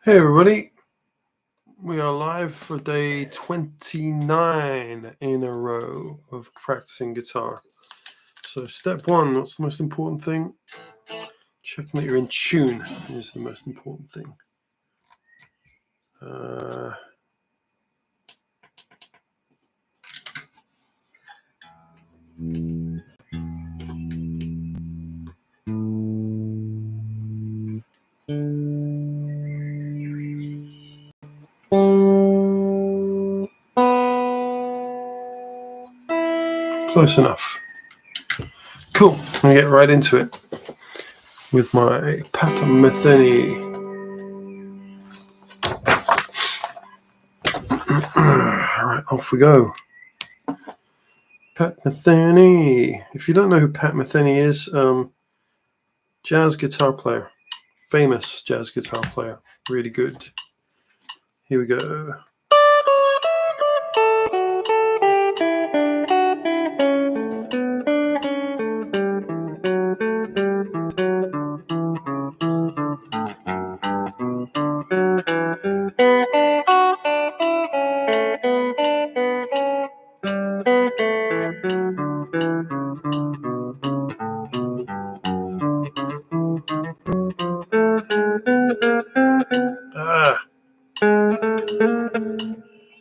Hey everybody, we are live for day 29 in a row of practicing guitar. So step one, what's the most important thing? Checking that you're in tune is the most important thing. Close enough. Cool, I'm going to get right into it with my Pat Metheny. Alright, off we go. Pat Metheny. If you don't know who Pat Metheny is, jazz guitar player. Famous jazz guitar player. Really good. Here we go.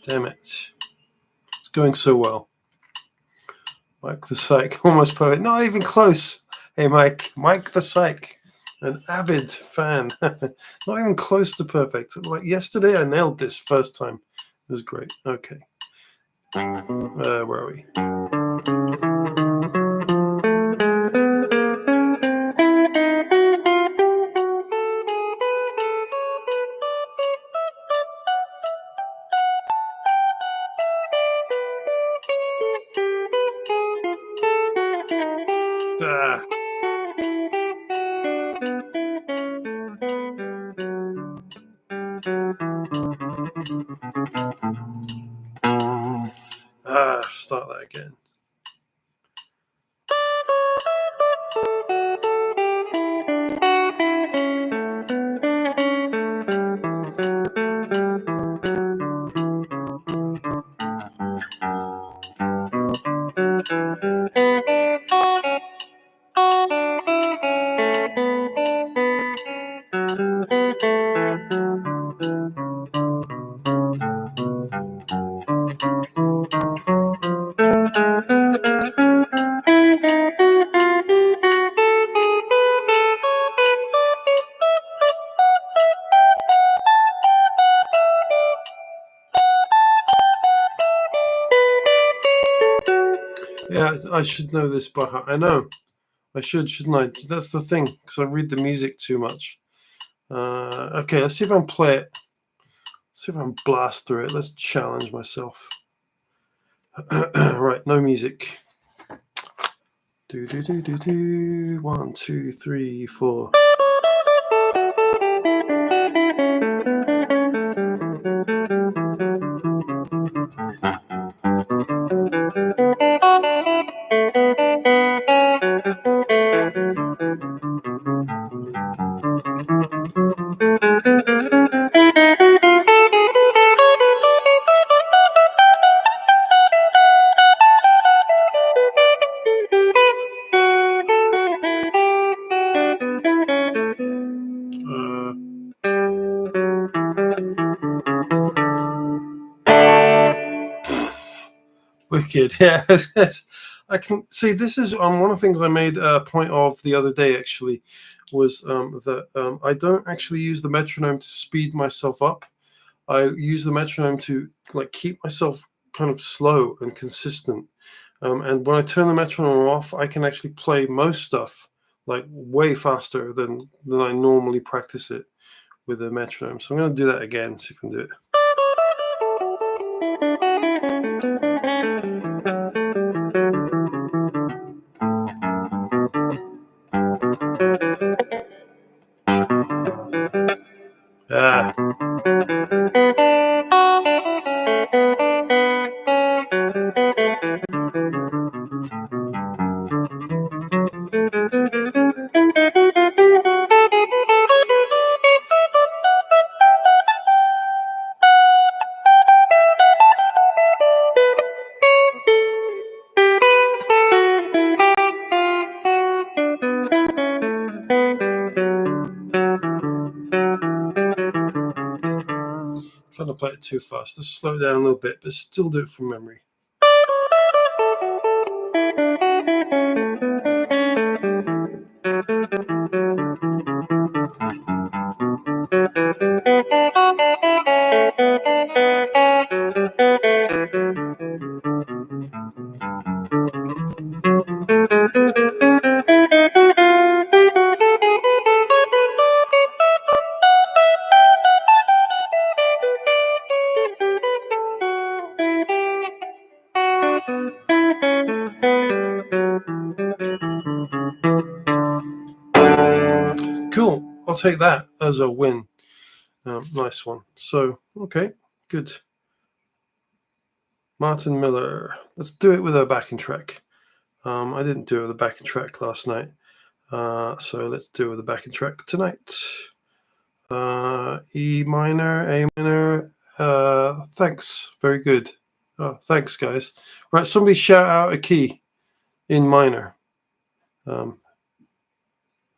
Damn it. It's going so well. Mike the Psych, almost perfect. Not even close. Hey, Mike. Mike the Psych, an avid fan. Not even close to perfect. Like yesterday, I nailed this first time. It was great. Okay. Where are we? Start that again. Yeah, I should know this by heart. I know. I should, shouldn't I? That's the thing, because I read the music too much. Okay, let's see if I can play it. Let's see if I can blast through it. Let's challenge myself. Right, no music. Do do do do do. 1, 2, 3, 4. Wicked, yeah. I can see this is one of the things I made a point of the other day. Actually, was that I don't actually use the metronome to speed myself up. I use the metronome to like keep myself kind of slow and consistent. And when I turn the metronome off, I can actually play most stuff like way faster than I normally practice it with a metronome. So I'm going to do that again, see if I can do it. Trying to play it too fast. Let's slow it down a little bit, but still do it from memory. Cool. I'll take that as a win. Nice one. So, okay, good. Martin Miller. Let's do it with a backing track. I didn't do it with a backing track last night. So let's do it with a backing track tonight. E minor, A minor. Thanks. Very good. Oh, thanks, guys. Right, somebody shout out a key in minor.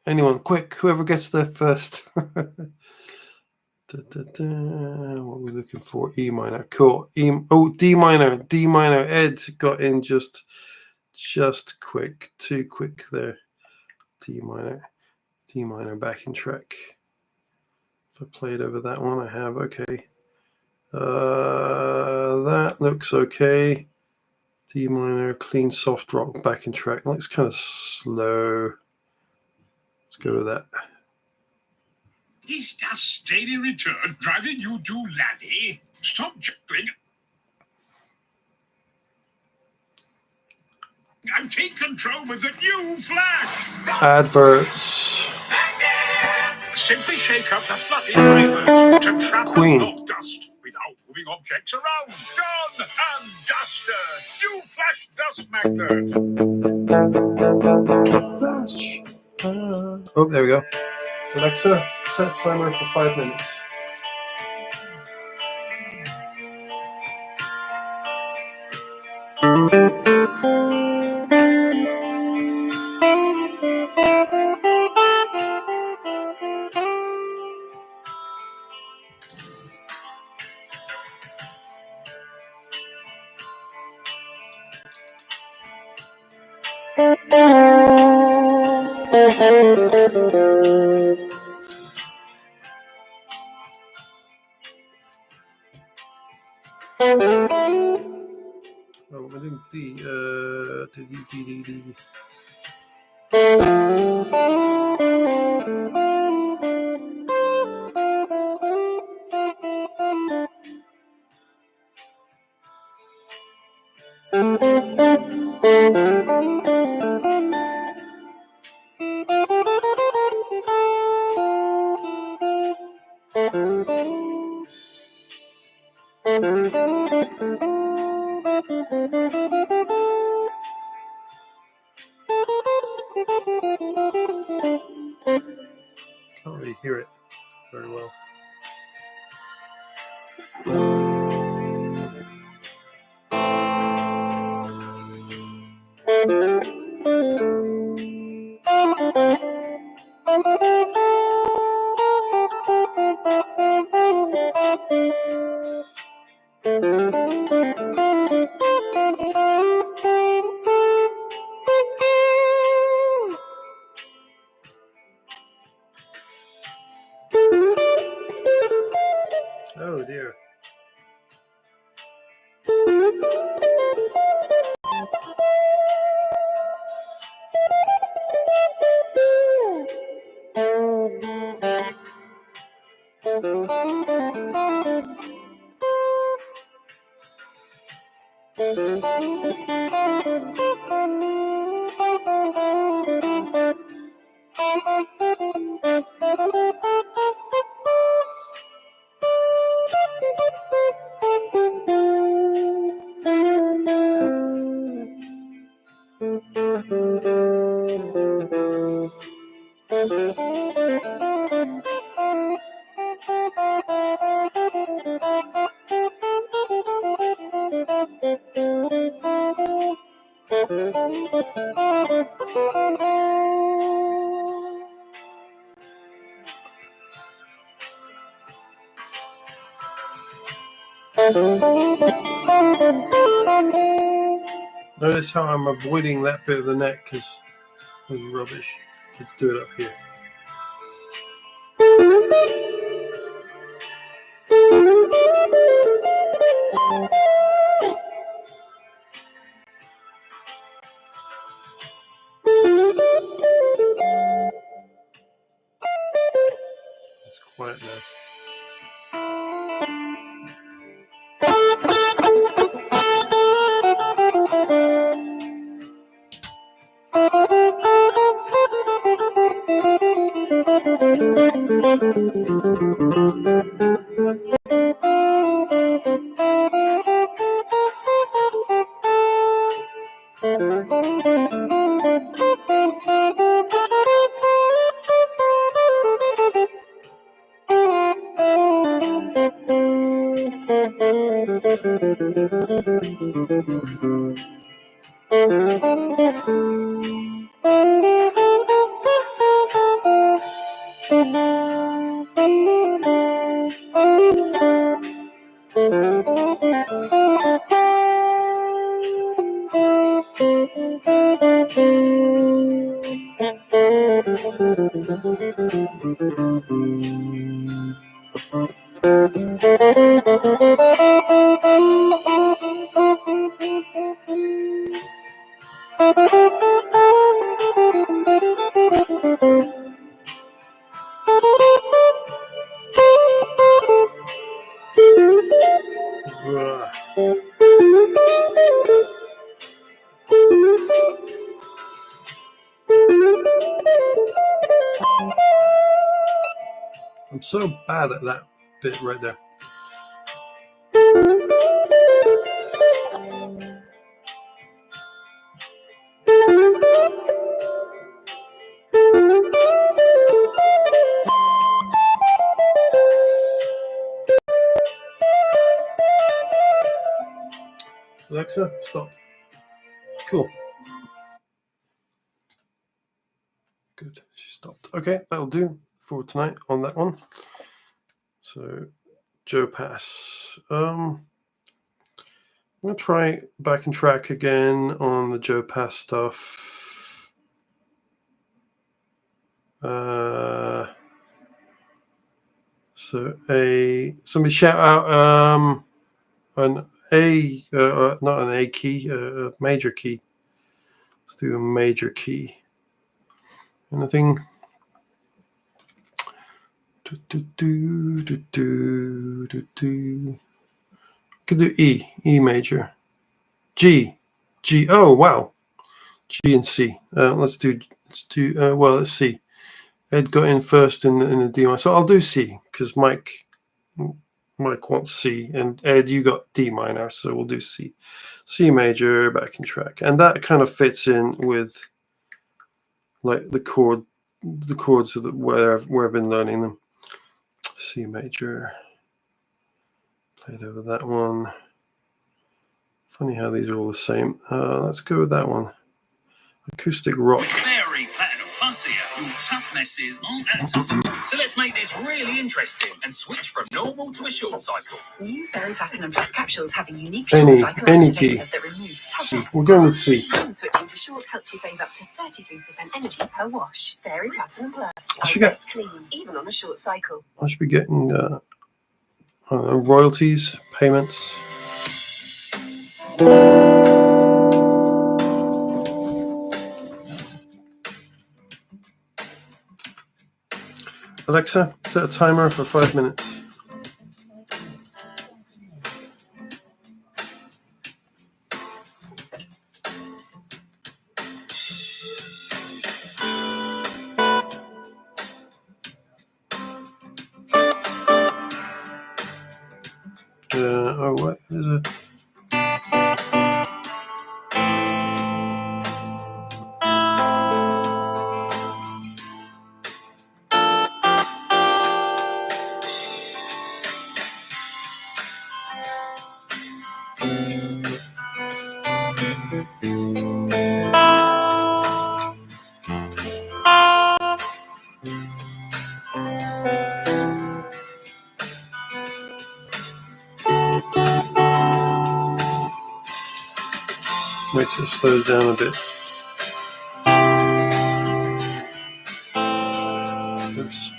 Anyone, quick, whoever gets there first. What are we looking for? E minor. Cool. D minor. D minor. Ed got in just quick. Too quick there. D minor. D minor backing track. If I played over that one, I have. Okay. That looks okay. D minor, clean soft rock backing track. Looks kind of slow. Let's go with that. Is that steady return driving you to laddie? Stop juggling and take control with the new Flash. Adverts. Simply shake up the fluffy drivers to trap Queen. and knock dust without moving objects around. Done and dusted. New Flash dust magnet. Flash. Oh, there we go. Alexa, set timer for 5 minutes. Oh, I think D. Can't really hear it very well. Oh dear. Notice how I'm avoiding that bit of the neck because it's rubbish. Let's do it up here. It's quiet now. I'm so bad at that bit right there. Alexa, stop. Cool. Good, she stopped. Okay, that'll do for tonight on that one. So, Joe Pass. I'm going to try back and track again on the Joe Pass stuff. So somebody shout out an A, not an A key, a major key. Let's do a major key. Anything? Could do E major, G. Oh wow, G and C. Let's do. Let's see. Ed got in first in the D minor, so I'll do C because Mike wants C, and Ed, you got D minor, so we'll do C. C major, back in track, and that kind of fits in with like the chords of where I've been learning them. C major. Played over that one. Funny how these are all the same. Let's go with that one. Acoustic rock. Very Platinum Plus here. Your tough messes aren't that tough. So let's make this really interesting and switch from normal to a short cycle. New Fairy Platinum Plus capsules have a unique short cycle activator that removes tough mess. We're going with C. Switching to short helps you save up to 33% energy per wash. Fairy Platinum Plus. I should get clean, even on a short cycle. I should be getting royalties, payments. Alexa, set a timer for 5 minutes. What? There's a... it slows down a bit. Oops.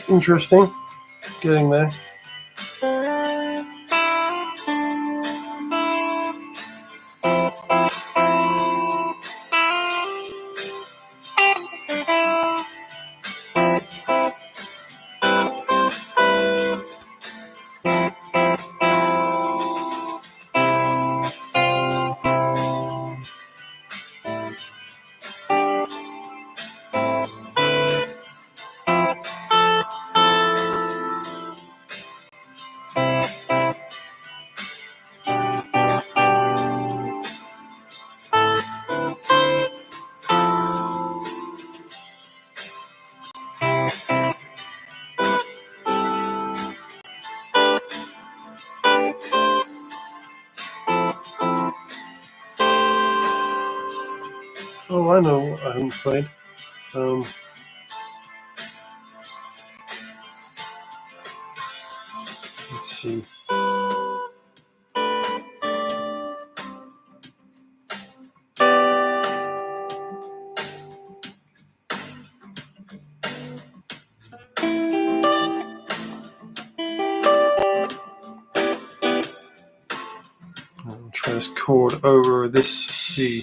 Interesting. Getting there. Oh, I know what I haven't played. Let's see. I'll try this chord over this C.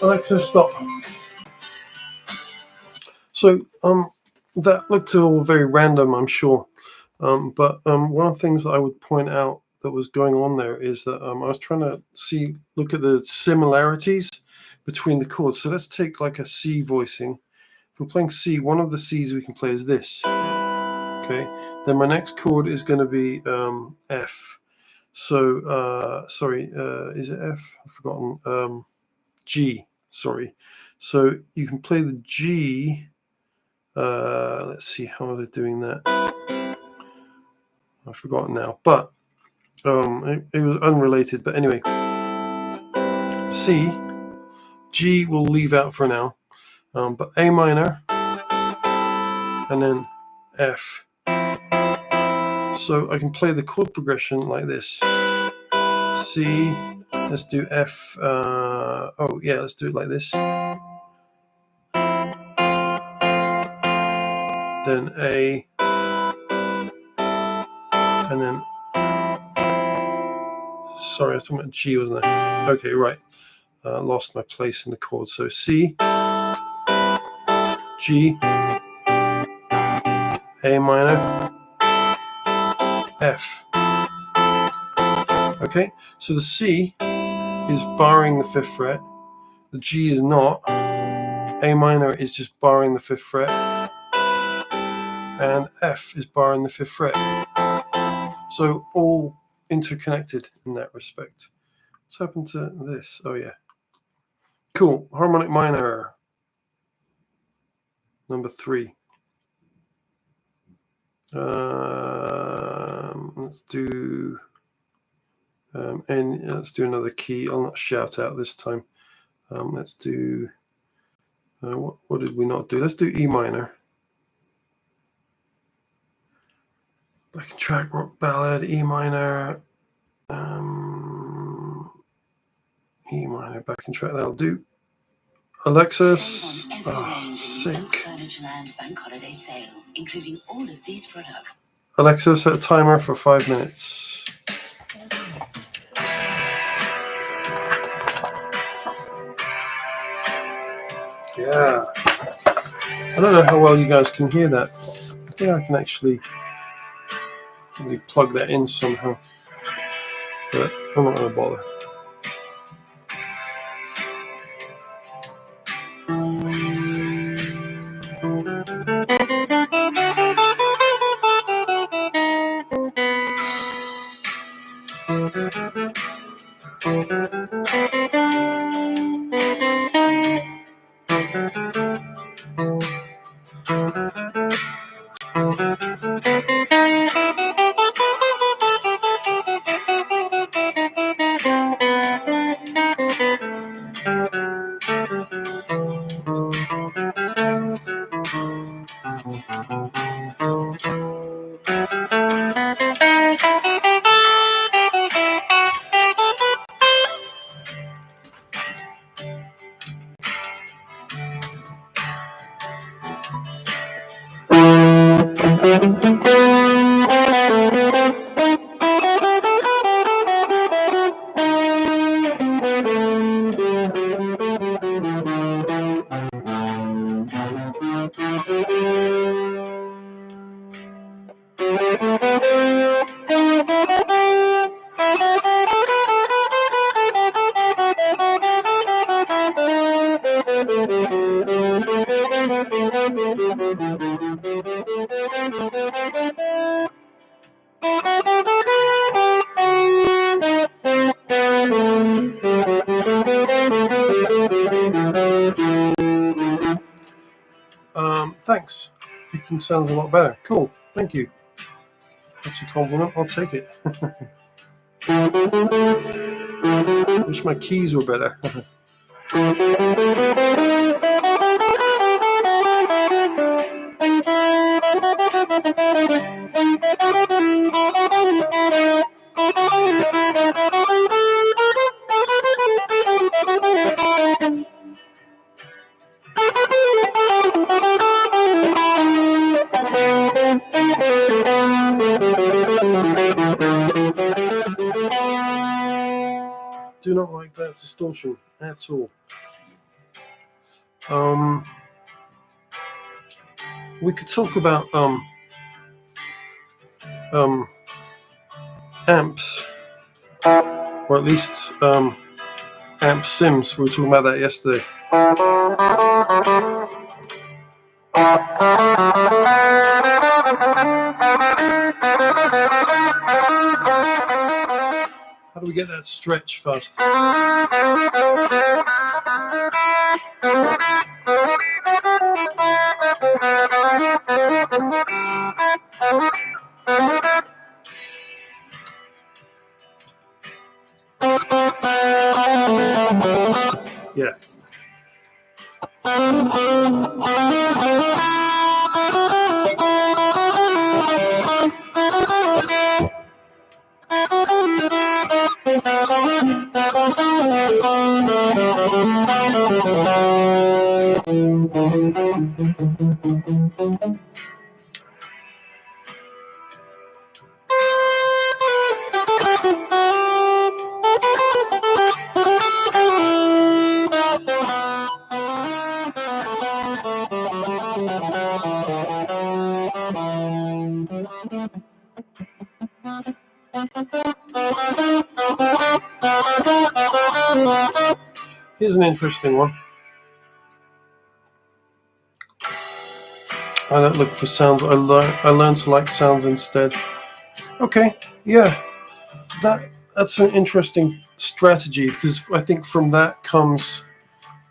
Alexa, stop. So that looked all very random, I'm sure. But one of the things that I would point out that was going on there is that I was trying to look at the similarities between the chords. So let's take like a C voicing. If we're playing C, one of the C's we can play is this. Okay. Then my next chord is going to be F. So is it F? I've forgotten. G. Sorry. So you can play the G. Let's see, how are they doing that? I've forgotten now, but it was unrelated. But anyway, C, G we'll leave out for now, but A minor, and then F. So I can play the chord progression like this. C, let's do F, let's do it like this. Then A, and then, sorry, I was talking about G, wasn't I? Okay, right. Lost my place in the chord. So C, G, A minor, F. Okay, so the C is barring the 5th fret, the G is not, A minor is just barring the 5th fret, and F is barring the 5th fret. So all interconnected in that respect. What's happened to this? Oh yeah. Cool. Harmonic minor, number 3. Let's do and let's do another key. I'll not shout out this time. Let's do what did we not do? Let's do E minor. Backing track, rock ballad, E minor. E minor, backing track. That'll do. Alexis, sync. Furnitureland Bank Holiday Sale, including all of these products. Alexa, set a timer for 5 minutes. Yeah. I don't know how well you guys can hear that. I think I can actually plug that in somehow. But I'm not going to bother. Thanks. Picking sounds a lot better. Cool. Thank you. That's a compliment. I'll take it. Wish my keys were better. Do not like that distortion at all. We could talk about amps, or at least amp sims. We were talking about that yesterday. How do we get that stretch fast? Yeah. Here's an interesting one. I don't look for sounds. I learn to like sounds instead. Okay, yeah, that's an interesting strategy, because I think from that comes,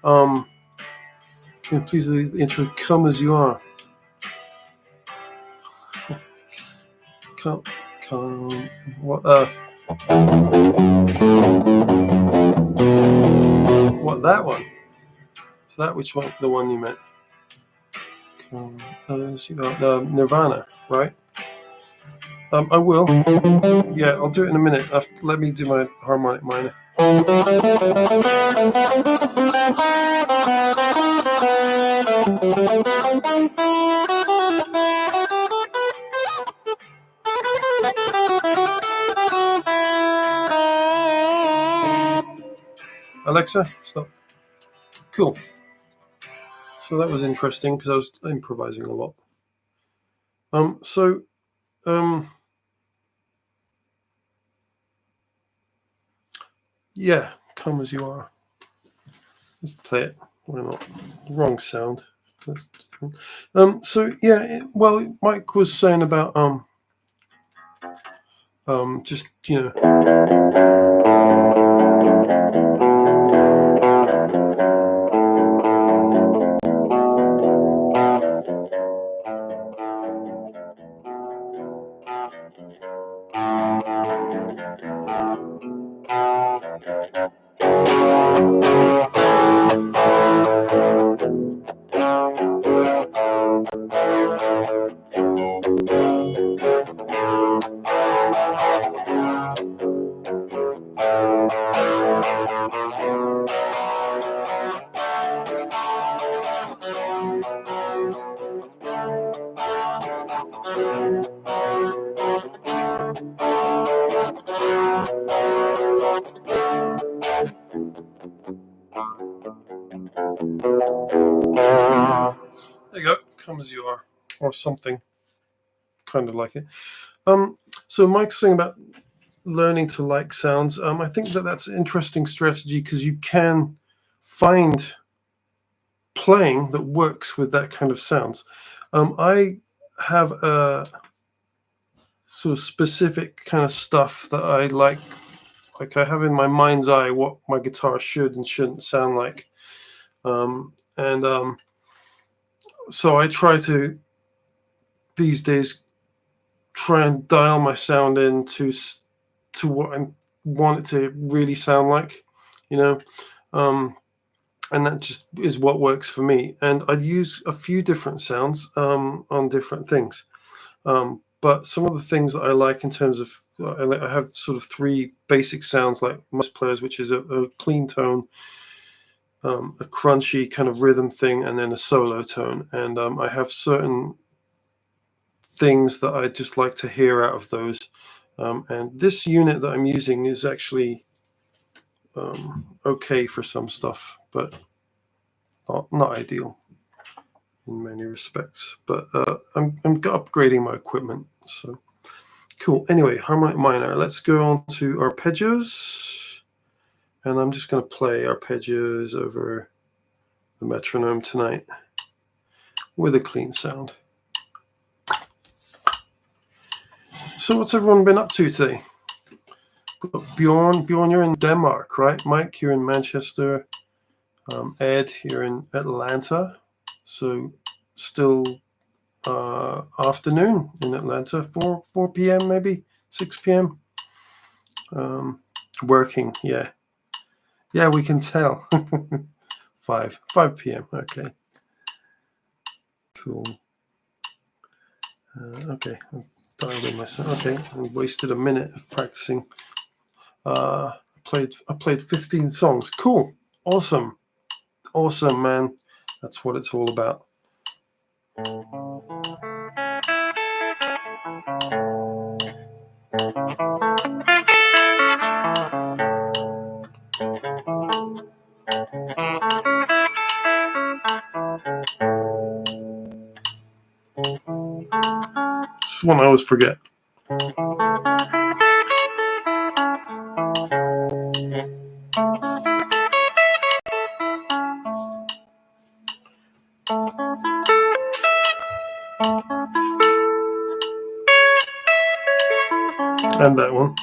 please the intro, "Come as you are." Come, what? What, that one? Is that which one? The one you meant? Nirvana, right? I will. Yeah, I'll do it in a minute. Let me do my harmonic minor. Alexa, stop. Cool. So that was interesting, because I was improvising a lot. Yeah, "Come as you are." Let's play it. Why not? Wrong sound. So yeah, well, Mike was saying about just, there you go, "Come as you are," or something kind of like it. So Mike's saying about learning to like sounds. I think that's an interesting strategy, because you can find playing that works with that kind of sounds. I have a sort of specific kind of stuff that I like. Like, I have in my mind's eye what my guitar should and shouldn't sound like. So I try to, these days, try and dial my sound in to what I want it to really sound like, and that just is what works for me. And I use a few different sounds on different things. But some of the things that I like in terms of, I have sort of three basic sounds like most players, which is a clean tone, a crunchy kind of rhythm thing, and then a solo tone. And I have certain things that I just like to hear out of those. And this unit that I'm using is actually okay for some stuff, but not ideal in many respects. But I'm upgrading my equipment, so cool. Anyway, harmonic minor. Let's go on to arpeggios, and I'm just going to play arpeggios over the metronome tonight with a clean sound. So what's everyone been up to today? Bjorn, you're in Denmark, right? Mike, you're in Manchester. Ed, you're in Atlanta. So still afternoon in Atlanta, 4 p.m. maybe 6 p.m. Working, yeah, we can tell. 5 p.m. Okay. Cool. Okay, I'm dialed in myself. Okay, I wasted a minute of practicing. I played 15 songs. Cool. Awesome, man. That's what it's all about. This is one I always forget. And that one.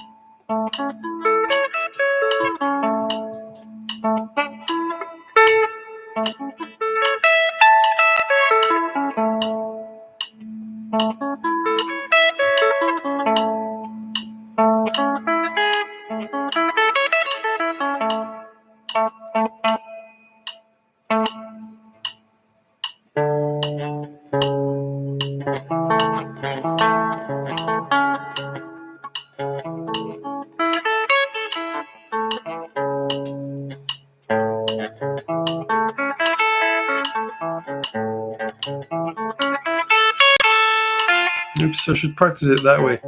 Oops, I should practice it that way.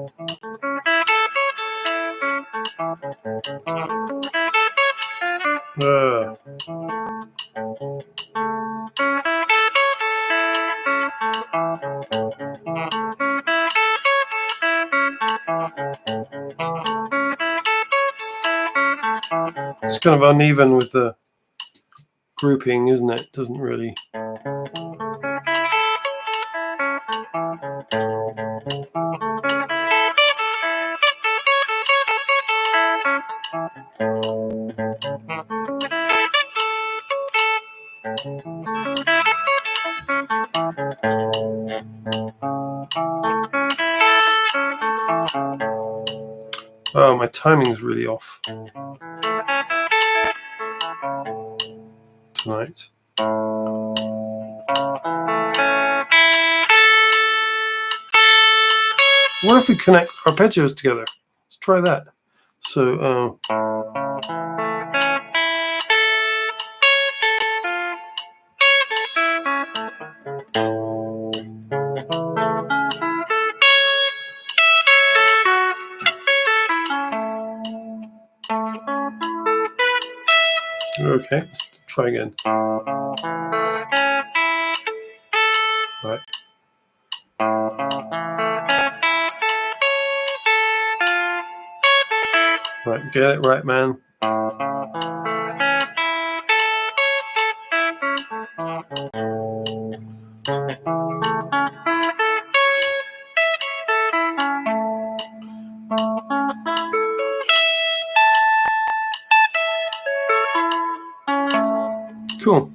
It's kind of uneven with the grouping, isn't it? Doesn't really. Oh, my timing's really off tonight. What if we connect arpeggios together? Let's try that. So, okay, let's try again. Right. Right, get it right, man. Cool.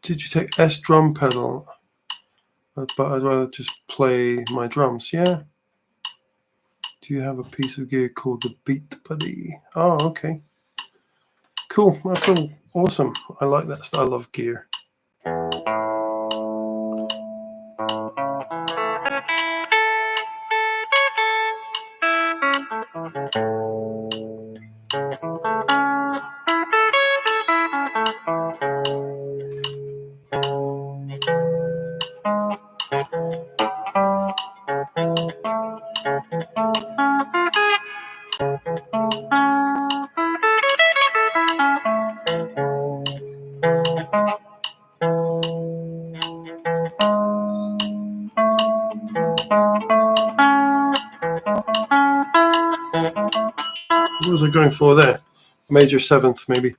Did you take S drum pedal? But I'd rather just play my drums. Yeah. Do you have a piece of gear called the Beat Buddy? Oh, okay. Cool. That's all awesome. I like that. I love gear. What was I going for there? Major seventh, maybe.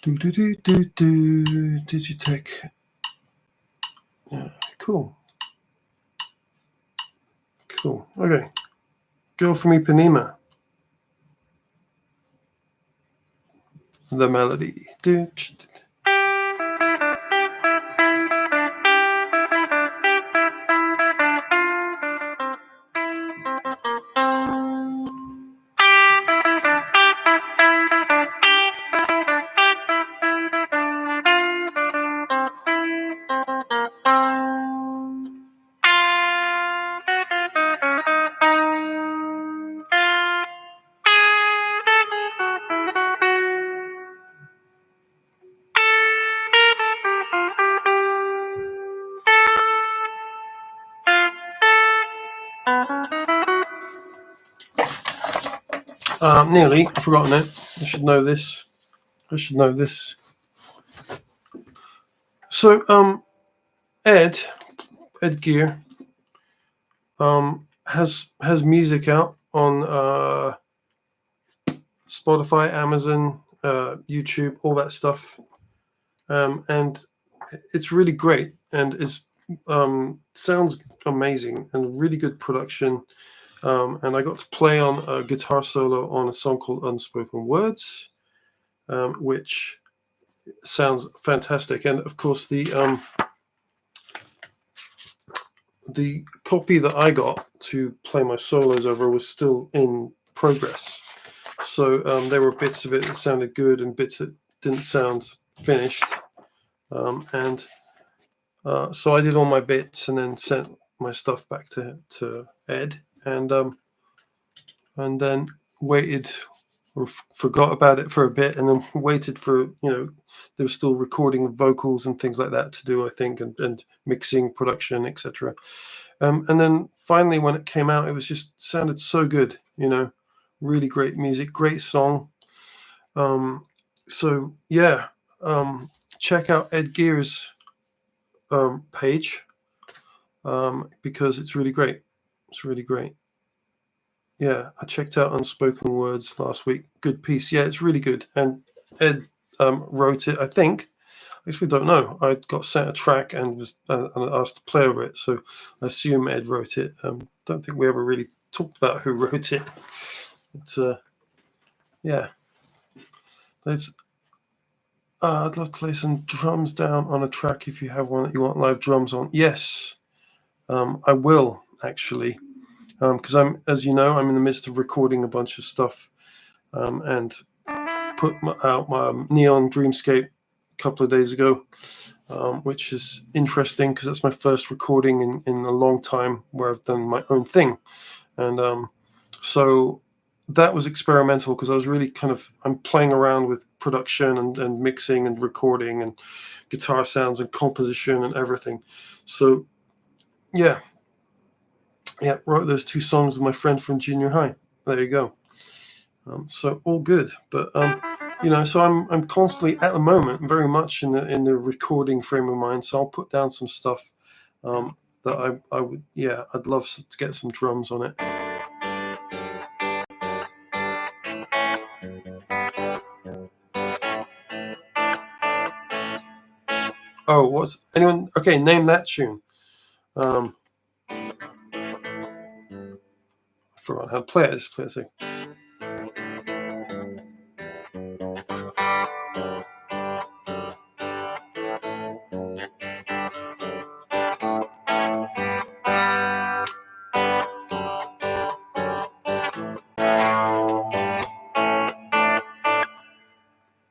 Did you take? Yeah, cool. Cool. Okay. Go for me, Panema. The melody. Nearly, I've forgotten it. I should know this. So, Ed Gear, has music out on Spotify, Amazon, YouTube, all that stuff, and it's really great and sounds amazing and really good production. And I got to play on a guitar solo on a song called Unspoken Words, which sounds fantastic. And of course, the copy that I got to play my solos over was still in progress. So there were bits of it that sounded good and bits that didn't sound finished. So I did all my bits and then sent my stuff back to Ed, and then waited or forgot about it for a bit, and then waited for, they were still recording vocals and things like that to do, I think, and mixing, production, etc. And then finally, when it came out, it was just sounded so good, really great music, great song. So yeah, check out Ed Gear's page, because it's really great. It's really great. Yeah, I checked out Unspoken Words last week. Good piece. Yeah, it's really good. And Ed wrote it, I think. I actually don't know. I got sent a track and was asked to play over it, so I assume Ed wrote it. Don't think we ever really talked about who wrote it. But yeah, I'd love to lay some drums down on a track if you have one that you want live drums on. Yes, I will actually, because as you know, I'm in the midst of recording a bunch of stuff, and put out my Neon Dreamscape a couple of days ago, which is interesting because that's my first recording in a long time where I've done my own thing, and so that was experimental because I was really I'm playing around with production and mixing and recording and guitar sounds and composition and everything. So yeah, wrote those 2 songs with my friend from junior high. There you go. So all good, but so I'm constantly at the moment very much in the recording frame of mind. So I'll put down some stuff that I would, I'd love to get some drums on it. Oh, what's anyone? Okay, name that tune. I forgot how to play it. Just play it a second.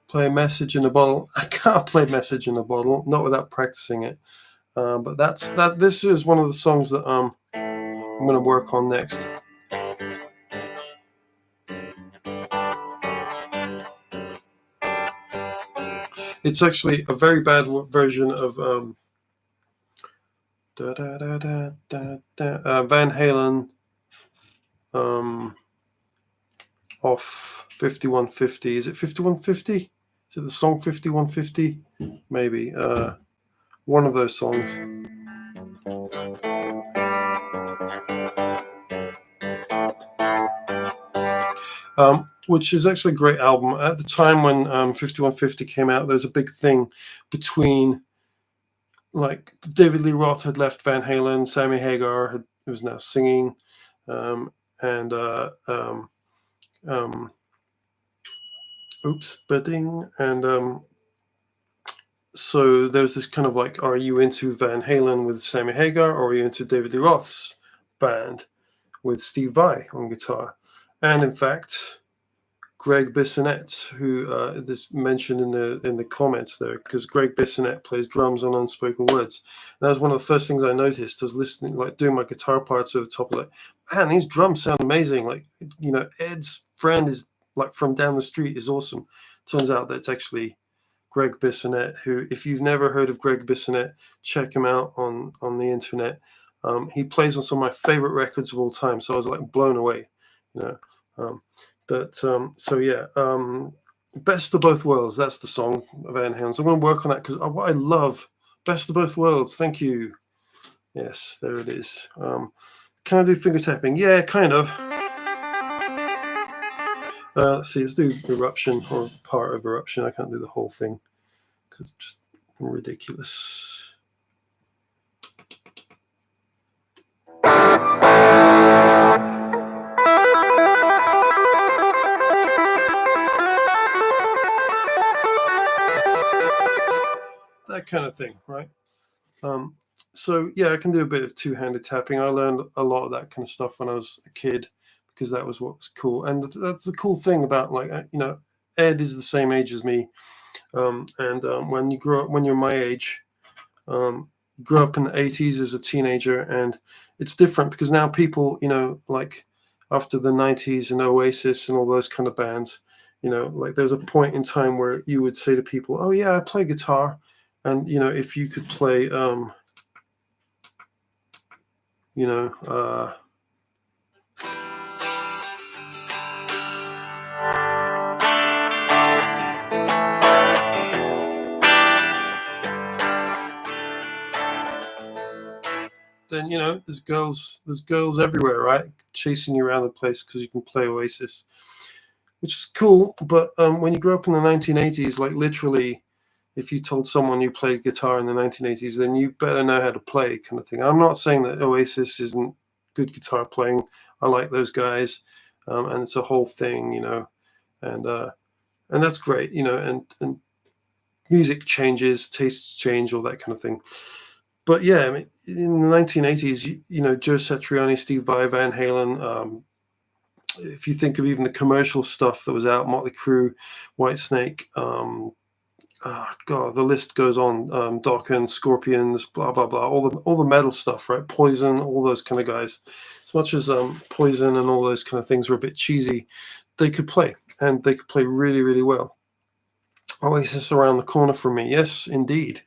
Play Message in a Bottle. I can't play Message in a Bottle, not without practicing it. But this is one of the songs that I'm going to work on next. It's actually a very bad version of Van Halen, off 5150. Is it 5150? Is it the song 5150? Maybe. One of those songs. Which is actually a great album. At the time when 5150 came out, there was a big thing between, like, David Lee Roth had left Van Halen, Sammy Hagar was now singing, so there was this kind of like, are you into Van Halen with Sammy Hagar, or are you into David Lee Roth's band with Steve Vai on guitar? And in fact, Greg Bissonette, who this mentioned in the comments there, because Greg Bissonette plays drums on Unspoken Words. And that was one of the first things I noticed. I was listening, like doing my guitar parts over the top, like, man, these drums sound amazing. Like, Ed's friend is like from down the street is awesome. Turns out that it's actually Greg Bissonette, who, if you've never heard of Greg Bissonette, check him out on the internet. He plays on some of my favorite records of all time. So I was like blown away, But so yeah, Best of Both Worlds. That's the song of Van Halen. So I'm going to work on that because what I love, Best of Both Worlds. Thank you. Yes, there it is. Can I do finger tapping? Yeah, kind of. Let's see. Let's do Eruption or part of Eruption. I can't do the whole thing because it's just ridiculous. That kind of thing, right? So yeah, I can do a bit of two-handed tapping. I learned a lot of that kind of stuff when I was a kid because that was what was cool. And that's the cool thing about Ed is the same age as me, and when you grow up, when you're my age, grew up in the 80s as a teenager, and it's different because now people, like after the 90s and Oasis and all those kind of bands, like there's a point in time where you would say to people, oh yeah, I play guitar, and if you could play then there's girls everywhere, right, chasing you around the place because you can play Oasis, which is cool. But when you grew up in the 1980s, like literally, if you told someone you played guitar in the 1980s, then you better know how to play, kind of thing. I'm not saying that Oasis isn't good guitar playing. I like those guys, and it's a whole thing, and that's great, and music changes, tastes change, all that kind of thing. But yeah, I mean, in the 1980s, Joe Satriani, Steve Vai, Van Halen. If you think of even the commercial stuff that was out, Motley Crue, Whitesnake, God, the list goes on. Dokken, Scorpions, blah blah blah, all the metal stuff, right? Poison, all those kind of guys. As much as Poison and all those kind of things were a bit cheesy, they could play, and they could play really, really well. Oasis around the corner from me, yes, indeed.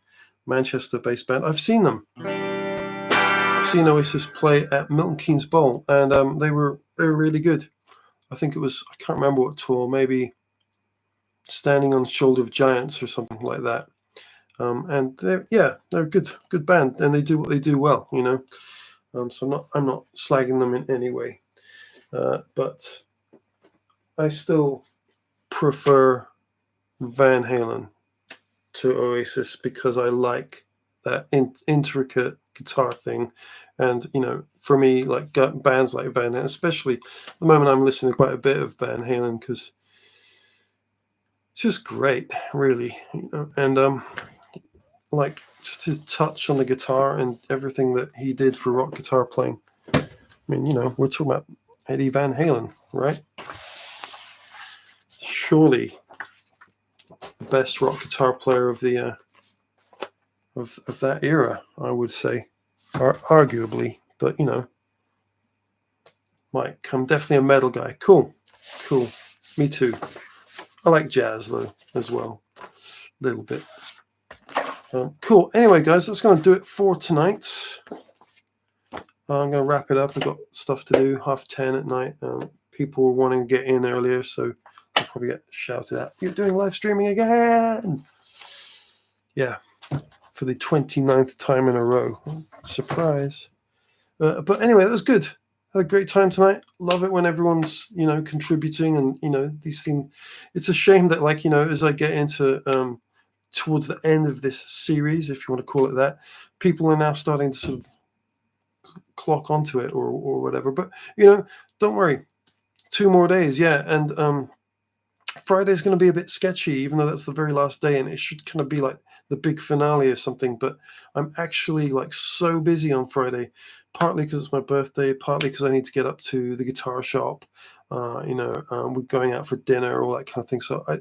Manchester-based band. I've seen them. I've seen Oasis play at Milton Keynes Bowl, and they were really good. I think it was, I can't remember what tour, maybe Standing on the Shoulder of Giants or something like that. And they're a good band, and they do what they do well, So I'm not slagging them in any way, but I still prefer Van Halen to Oasis because I like that intricate guitar thing. And for me, like bands like Van Halen, especially at the moment, I'm listening to quite a bit of Van Halen because it's just great, really, and like just his touch on the guitar and everything that he did for rock guitar playing. I mean, we're talking about Eddie Van Halen, right? Surely the best rock guitar player of the of that era, I would say, arguably. But Mike, I'm definitely a metal guy. Cool. Me too. I like jazz though as well, a little bit. Cool. Anyway, guys, that's going to do it for tonight. I'm going to wrap it up. I've got stuff to do. 10:30 at night. People were wanting to get in earlier, so I'll probably get shouted at. You're doing live streaming again? Yeah, for the 29th time in a row. Surprise. But anyway, that was good. Had a great time tonight. Love it when everyone's contributing, and these things. It's a shame that as I get into towards the end of this series, if you want to call it that, people are now starting to sort of clock onto it or whatever. But don't worry, 2 more days, yeah. And Friday's going to be a bit sketchy, even though that's the very last day, and it should kind of be like the big finale or something. But I'm actually so busy on Friday, partly because it's my birthday, partly because I need to get up to the guitar shop. We're going out for dinner, all that kind of thing. So I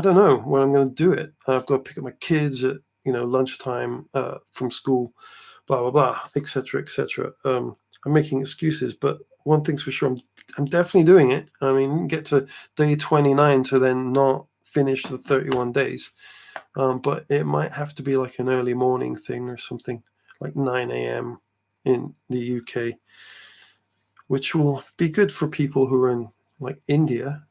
don't know when I'm going to do it. I've got to pick up my kids at lunchtime from school, blah blah blah, etc. etc. I'm making excuses, but one thing's for sure, I'm definitely doing it. I mean, get to day 29 to then not finish the 31 days, but it might have to be like an early morning thing or something, like 9 a.m. in the UK, which will be good for people who are in like India.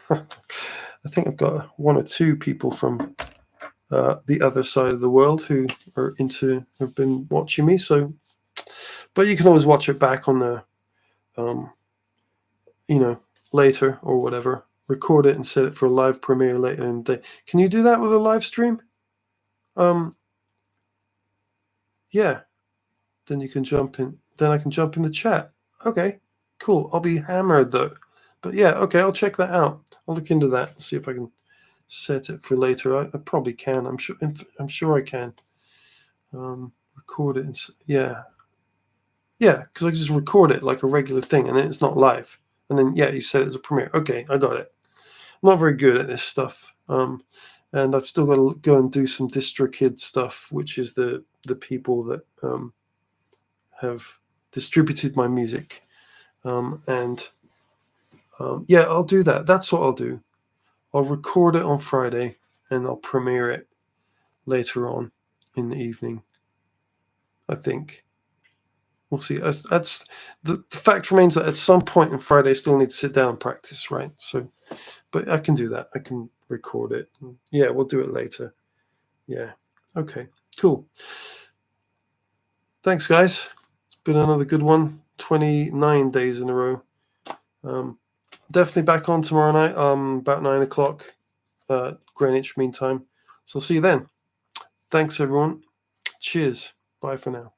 I think I've got 1 or 2 people from the other side of the world who have been watching me. So, but you can always watch it back on the, later or whatever. Record it and set it for a live premiere later in the day. Can you do that with a live stream? Yeah. Then you can jump in. Then I can jump in the chat. Okay, cool. I'll be hammered though. But yeah, okay, I'll check that out. I'll look into that and see if I can set it for later. I probably can. I'm sure I can. Record it. Yeah, because I just record it like a regular thing, and it's not live. And then you said it as a premiere. Okay, I got it. I'm not very good at this stuff. And I've still got to go and do some DistroKid stuff, which is the people that have distributed my music. I'll do that. That's what I'll do. I'll record it on Friday and I'll premiere it later on in the evening. I think. We'll see. That's the fact remains that at some point on Friday I still need to sit down and practice, right? So, but I can do that. I can record it. Yeah, we'll do it later. Yeah. Okay, cool. Thanks, guys. It's been another good one. 29 days in a row. Definitely back on tomorrow night, about 9 o'clock, Greenwich Mean Time. So I'll see you then. Thanks, everyone. Cheers. Bye for now.